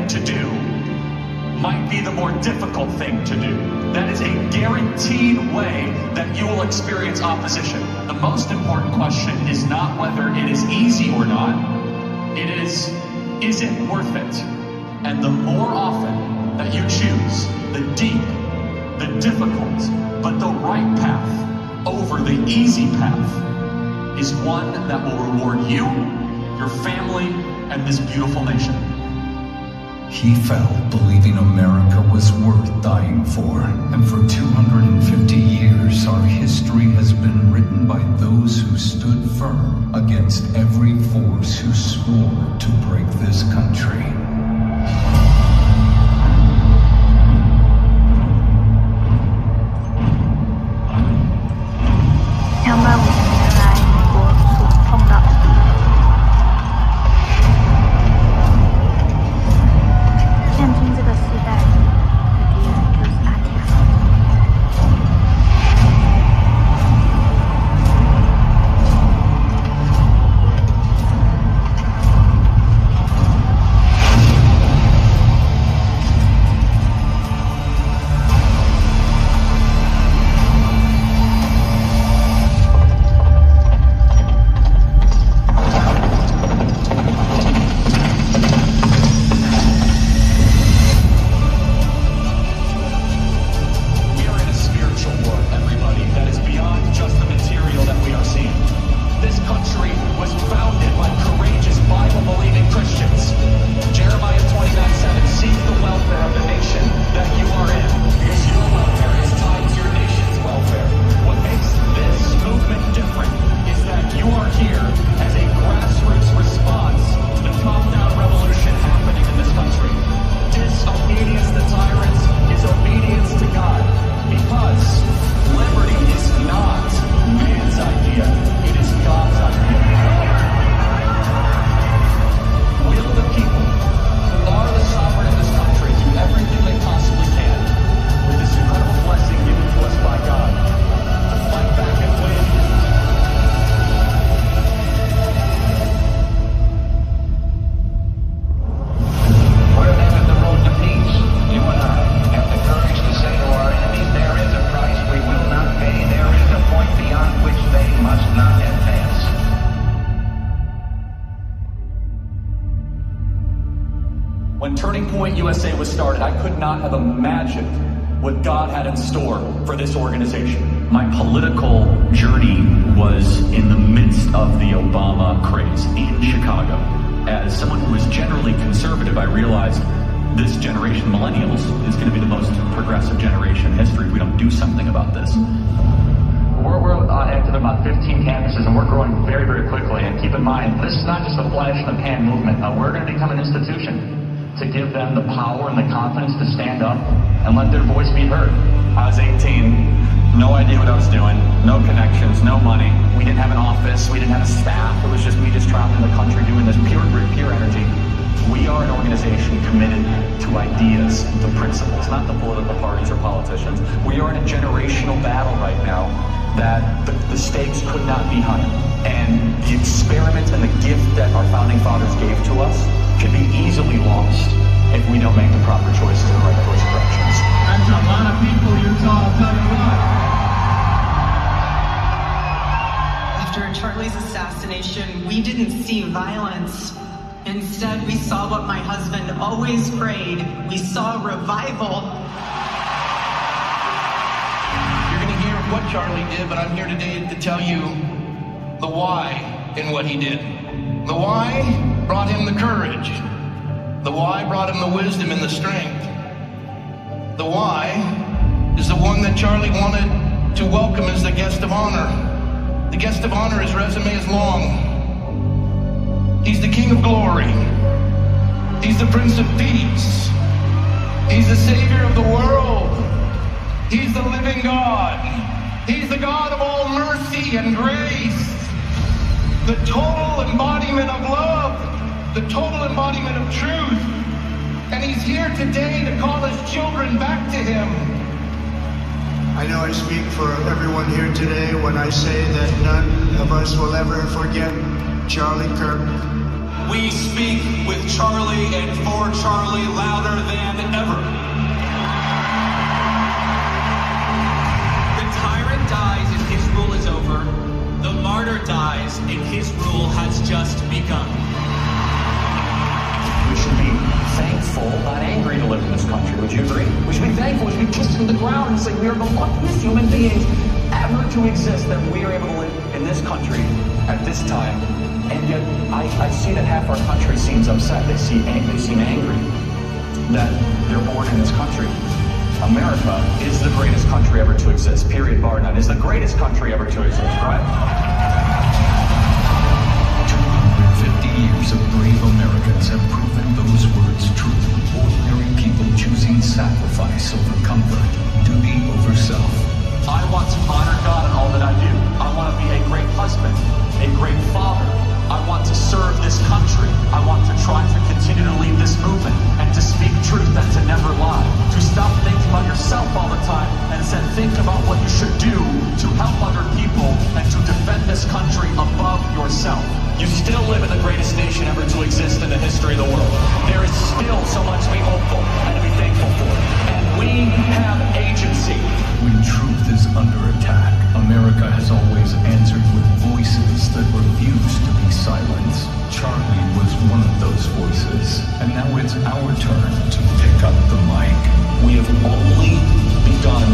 to do might be the more difficult thing to do. That is a guaranteed way that you will experience opposition. The most important question is not whether it is easy or not. It is it worth it? And the more often that you choose the deep, the difficult, but the right path over the easy path is one that will reward you, your family, and this beautiful nation. He fell believing America was worth dying for, and for 250 years our history has been written by those who stood firm against every force who swore to break this country. When Turning Point USA was started, I could not have imagined what God had in store for this organization. My political journey was in the midst of the Obama craze in Chicago. As someone who is generally conservative, I realized this generation, millennials, is going to be the most progressive generation in history if we don't do something about this. We're active in about 15 campuses, and we're growing very, very quickly. And keep in mind, this is not just a flash in the pan movement. We're going to become an institution to give them the power and the confidence to stand up and let their voice be heard. I was 18, no idea what I was doing, no connections, no money. We didn't have an office, we didn't have a staff. It was just me just traveling the country doing this pure energy. We are an organization committed to ideas, to principles, not the political parties or politicians. We are in a generational battle right now that the stakes could not be higher. And the experiment and the gift that our founding fathers gave to us can be easily lost if we don't make the proper choices and the right course corrections. That's a lot of people, Utah, I'll tell you what. After Charlie's assassination, we didn't see violence. Instead, we saw what my husband always prayed. We saw revival. You're going to hear what Charlie did, but I'm here today to tell you the why in what he did. The why brought him the courage. The why brought him the wisdom and the strength. The why is the one that Charlie wanted to welcome as the guest of honor. The guest of honor, his resume is long. He's the King of Glory. He's the Prince of Peace. He's the Savior of the world. He's the living God. He's the God of all mercy and grace. The total embodiment of love. The total embodiment of truth. And he's here today to call his children back to him. I know I speak for everyone here today when I say that none of us will ever forget Charlie Kirk. We speak with Charlie and for Charlie louder than ever. The tyrant dies and his rule is over. The martyr dies and his rule has just begun. We should be thankful, not angry to live in this country. Would you agree? We should be thankful. We should be kissing the ground and say we are the luckiest human beings ever to exist, that we are able to live in this country at this time. And yet, I see that half our country seems upset. They seem angry that they're born in this country. America is the greatest country ever to exist, period, bar none. Is the greatest country ever to exist, right? 250 years of brave Americans have proven those words true. Ordinary people choosing sacrifice over comfort, duty over self. I want to honor God in all that I do. I want to be a great husband, a great father. I want to serve this country. I want to try to continue to lead this movement and to speak truth and to never lie. To stop thinking about yourself all the time and instead think about what you should do to help other people and to defend this country above yourself. You still live in the greatest nation ever to exist in the history of the world. There is still so much to be hopeful and to be thankful for. And we have agency. When truth is under attack, America has always answered with voices that refuse to be silenced. Charlie was one of those voices, and now it's our turn to pick up the mic. We have only begun